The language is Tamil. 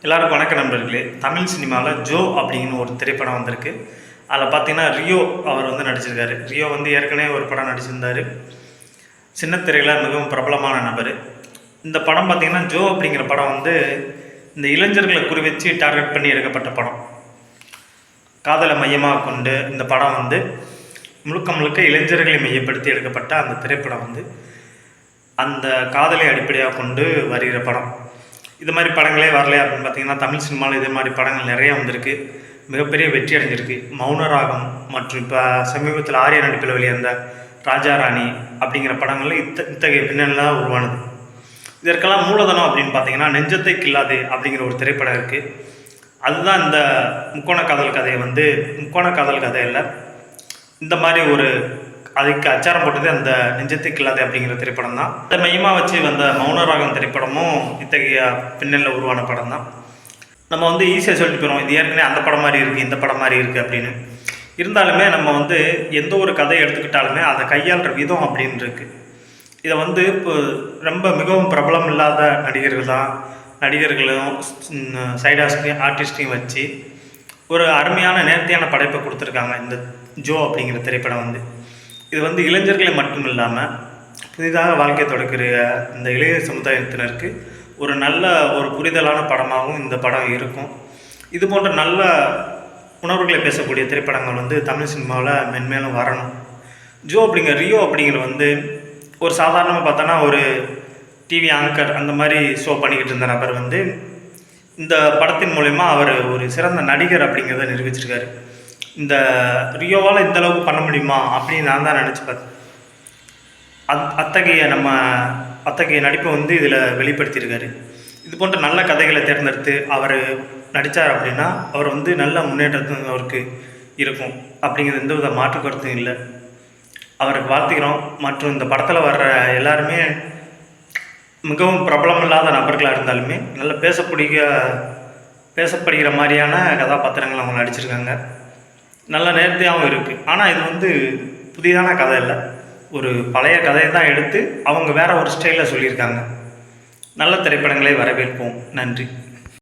எல்லாருக்கும் வணக்க நண்பர்களே. தமிழ் சினிமாவில் ஜோ அப்படிங்கிற ஒரு திரைப்படம் வந்திருக்கு. அதில் பார்த்தீங்கன்னா ரியோ அவர் வந்து நடிச்சிருக்காரு. ரியோ வந்து ஏற்கனவே ஒரு படம் நடிச்சிருந்தார். சின்ன திரையில் மிகவும் பிரபலமான நபர். இந்த படம் பார்த்திங்கன்னா ஜோ அப்படிங்கிற படம் வந்து இந்த இளைஞர்களை குறிவச்சு டார்கெட் பண்ணி எடுக்கப்பட்ட படம். காதலை மையமாக கொண்டு இந்த படம் வந்து முழுக்க முழுக்க இளைஞர்களை மையப்படுத்தி எடுக்கப்பட்ட அந்த திரைப்படம் வந்து அந்த காதலை அடிப்படையாக கொண்டு வருகிற படம். இது மாதிரி படங்களே வரலையா அப்படின்னு பார்த்தீங்கன்னா தமிழ் சினிமாவில் இதே மாதிரி படங்கள் நிறையா வந்திருக்கு. மிகப்பெரிய வெற்றி அடைஞ்சிருக்கு. மௌனராகம் மற்றும் இப்போ சமீபத்தில் ஆர்யா நடிப்பில் வெளியிருந்த ராஜா ராணி அப்படிங்கிற படங்களில் இத்தகைய பின்னணியாக உருவானது. இதற்கெல்லாம் மூலதனம் அப்படின்னு பார்த்தீங்கன்னா நெஞ்சத்தை கில்லாதே அப்படிங்கிற ஒரு திரைப்படம் இருக்குது. அதுதான் இந்த முக்கோண காதல் கதையை வந்து முக்கோண காதல் கதையில் இந்த மாதிரி ஒரு அதுக்கு அச்சாரம் போட்டது அந்த நெஞ்சத்தை கில்லாதே அப்படிங்கிற திரைப்படம் தான். அதை மையமாக வச்சு வந்த மௌனராகம் திரைப்படமும் இத்தகைய பின்னணியில் உருவான படம் தான். நம்ம வந்து ஈஸியாக சொல்லிட்டு போயிடும், இது ஏற்கனவே அந்த படம் மாதிரி இருக்குது, இந்த படம் மாதிரி இருக்குது அப்படின்னு. இருந்தாலுமே நம்ம வந்து எந்த ஒரு கதையை எடுத்துக்கிட்டாலுமே அதை கையாளுற விதம் அப்படின்னு இருக்குது. இதை வந்து இப்போ ரொம்ப மிகவும் பிரபலம் இல்லாத நடிகர்களும் சைட் ஆர்டிஸ்டையும் வச்சு ஒரு அருமையான நேர்த்தியான படைப்பை கொடுத்துருக்காங்க இந்த ஜோ அப்படிங்கிற திரைப்படம் வந்து. இது வந்து இளைஞர்களை மட்டும் இல்லாமல் புதிதாக வாழ்க்கை தொடக்கிற இந்த இளைய சமுதாயத்தினருக்கு ஒரு நல்ல ஒரு புரிதலான படமாகவும் இந்த படம் இருக்கும். இது போன்ற நல்ல உணர்வுகளை பேசக்கூடிய திரைப்படங்கள் வந்து தமிழ் சினிமாவில் மென்மேலும் வரணும். ஜோ அப்படிங்கிற ரியோ அப்படிங்கிற வந்து ஒரு சாதாரணமாக பார்த்தோன்னா ஒரு டிவி ஆங்கர் அந்த மாதிரி ஷோ பண்ணிக்கிட்டு இருந்த நபர் வந்து இந்த படத்தின் மூலயமா அவர் ஒரு சிறந்த நடிகர் அப்படிங்கிறத நிரூபிச்சிருக்காரு. இந்த ரியோவால் இந்த அளவுக்கு பண்ண முடியுமா அப்படின்னு நான் தான் நினச்சி பார்த்தேன். அத்தகைய நடிப்பை வந்து இதில் வெளிப்படுத்தியிருக்காரு. இது போன்ற நல்ல கதைகளை தேர்ந்தெடுத்து அவர் நடித்தார் அப்படின்னா அவர் வந்து நல்ல முன்னேற்றத்துக்கு அவருக்கு இருக்கும் அப்படிங்கிறது எந்த வித மாற்று கருத்தும் இல்லை. அவருக்கு வாழ்த்துக்கிறோம். மற்றும் இந்த படத்தில் வர்ற எல்லாருமே மிகவும் பிரபலமில்லாத நபர்களாக இருந்தாலுமே நல்ல பேசப்படுகிற மாதிரியான கதாபாத்திரங்கள் அவங்க நடிச்சிருக்காங்க. நல்ல நேர்த்தியாகவும் இருக்குது. ஆனால் இது வந்து புதிதான கதை இல்லை, ஒரு பழைய கதையை தான் எடுத்து அவங்க வேறு ஒரு ஸ்டைலில் சொல்லியிருக்காங்க. நல்ல திரைப்படங்களை வரவேற்போம். நன்றி.